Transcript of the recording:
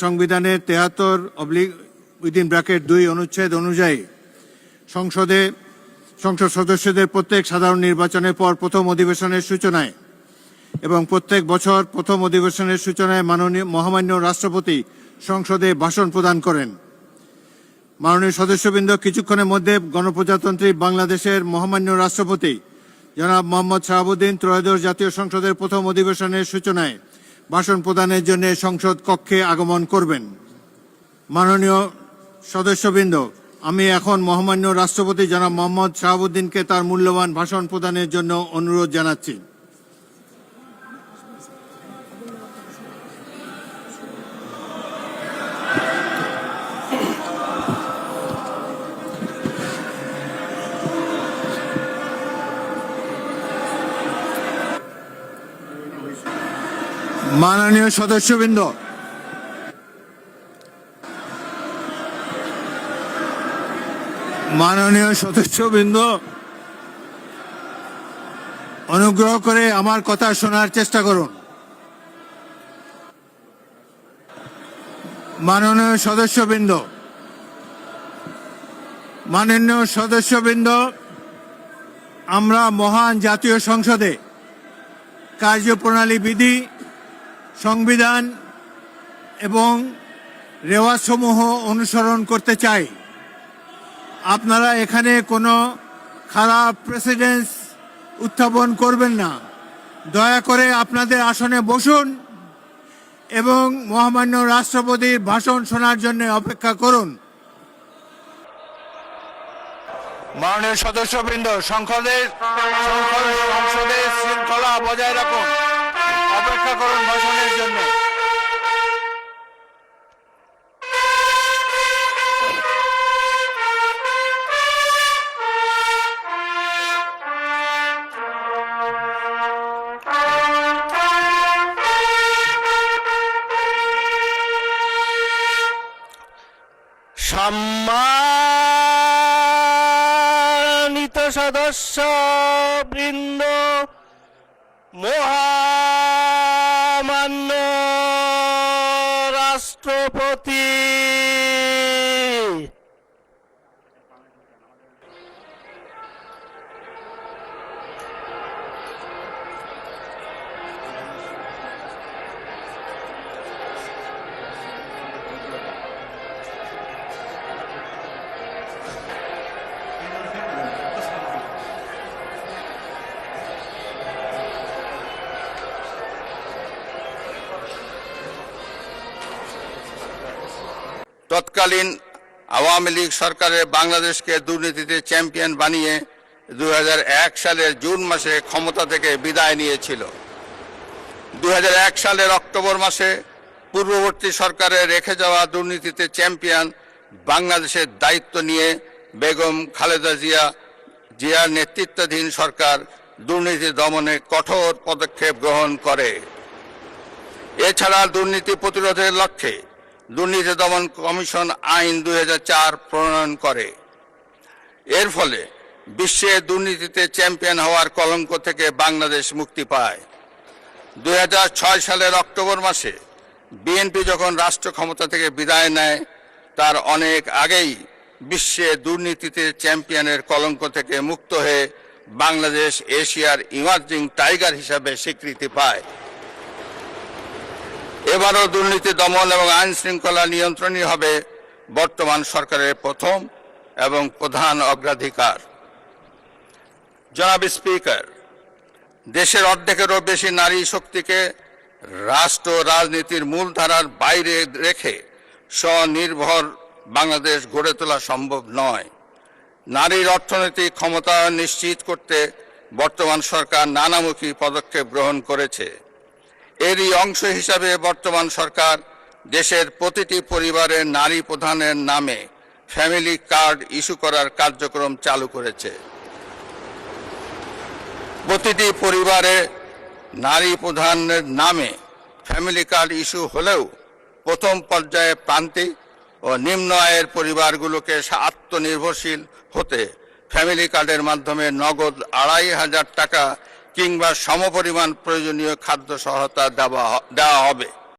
সংবিধানের 73/2 অনুচ্ছেদ অনুযায়ী সংসদ সদস্যদের প্রত্যেক সাধারণ নির্বাচনের পর প্রথম অধিবেশনের সূচনায় এবং প্রত্যেক বছর প্রথম অধিবেশনের সূচনায় মহামান্য রাষ্ট্রপতি সংসদে ভাষণ প্রদান করেন। মাননীয় সদস্যবৃন্দ, কিছুক্ষণের মধ্যে গণপ্রজাতন্ত্রী বাংলাদেশের মহামান্য রাষ্ট্রপতি জনাব মোহাম্মদ শাহাবুদ্দিন ত্রয়োদশ জাতীয় সংসদের প্রথম অধিবেশনের সূচনায় ভাষণ প্রদানের জন্য সংসদ কক্ষে আগমন করবেন। মাননীয় সদস্যবৃন্দ, আমি এখন মহামান্য রাষ্ট্রপতি জনাব মোহাম্মদ শাহাবুদ্দিনকে তার মূল্যবান ভাষণ প্রদানের জন্য অনুরোধ জানাচ্ছি। মাননীয় সদস্যবৃন্দ, অনুগ্রহ করে আমার কথা শোনার চেষ্টা করুন। মাননীয় সদস্যবৃন্দ, আমরা মহান জাতীয় সংসদে কার্যপ্রণালী বিধি, সংবিধান এবং রেওয়াজসমূহ অনুসরণ করতে চাই। আপনারা এখানে কোনো খারাপ প্রেসিডেন্স উত্থাপন করবেন না। দয়া করে আপনাদের আসনে বসুন এবং মহামান্য রাষ্ট্রপতির ভাষণ শোনার জন্য অপেক্ষা করুন। মাননীয় সদস্যবৃন্দ, সংসদের শৃঙ্খলা বজায় রাখুন। অপেক্ষা করুন ভাষণের জন্য। সম্মানিত সদস্যবৃন্দ, মহামান্য রাষ্ট্রপতি, তৎকালীন আওয়ামী লীগ সরকারের বাংলাদেশকে দুর্নীতিতে চ্যাম্পিয়ন বানিয়ে 2001 সালের জুন মাসে ক্ষমতা থেকে বিদায় নিয়েছিল। 2001 সালের অক্টোবর মাসে পূর্ববর্তী সরকারের রেখে যাওয়া দুর্নীতিতে চ্যাম্পিয়ন বাংলাদেশের দায়িত্ব নিয়ে বেগম খালেদা জিয়ার নেতৃত্বাধীন সরকার দুর্নীতি দমনে কঠোর পদক্ষেপ গ্রহণ করে। এছাড়া দুর্নীতি প্রতিরোধের লক্ষ্যে দুর্নীতি দমন কমিশন আইন 2004 প্রণয়ন করে। এর ফলে বিশ্বে দুর্নীতিতে চ্যাম্পিয়ন হওয়ার কলঙ্ক থেকে বাংলাদেশ মুক্তি পায়। 2006 সালের অক্টোবর মাসে বিএনপি যখন রাষ্ট্র ক্ষমতা থেকে বিদায় নেয়, তার অনেক আগেই বিশ্বে দুর্নীতিতে চ্যাম্পিয়নের কলঙ্ক থেকে মুক্ত হয়ে বাংলাদেশ এশিয়ার ইমার্জিং টাইগার হিসাবে স্বীকৃতি পায়। এবারও দুর্নীতি দমন এবং আইন শৃঙ্খলা নিয়ন্ত্রণই হবে বর্তমান সরকারের প্রথম এবং প্রধান অগ্রাধিকার। জনাব স্পিকার, দেশের অর্ধেকেরও বেশি নারী শক্তিকে রাষ্ট্র রাজনীতির মূলধারার বাইরে রেখে স্বনির্ভর বাংলাদেশ গড়ে তোলা সম্ভব নয়। নারীর অর্থনৈতিক ক্ষমতায়ন নিশ্চিত করতে বর্তমান সরকার নানামুখী পদক্ষেপ গ্রহণ করেছে। এরই অংশ হিসাবে বর্তমান সরকার দেশের প্রতিটি পরিবারের নারী প্রধানের নামে ফ্যামিলি কার্ড ইস্যু করার কার্যক্রম চালু করেছে। প্রতিটি পরিবারে নারী প্রধানের নামে ফ্যামিলি কার্ড ইস্যু হলেও প্রথম পর্যায়ে প্রান্তিক ও নিম্ন আয়ের পরিবারগুলোকে আত্মনির্ভরশীল হতে ফ্যামিলি কার্ডের মাধ্যমে নগদ 2500 টাকা কিংবা সমপরিমাণ প্রয়োজনীয় খাদ্য সহায়তা দেওয়া হবে।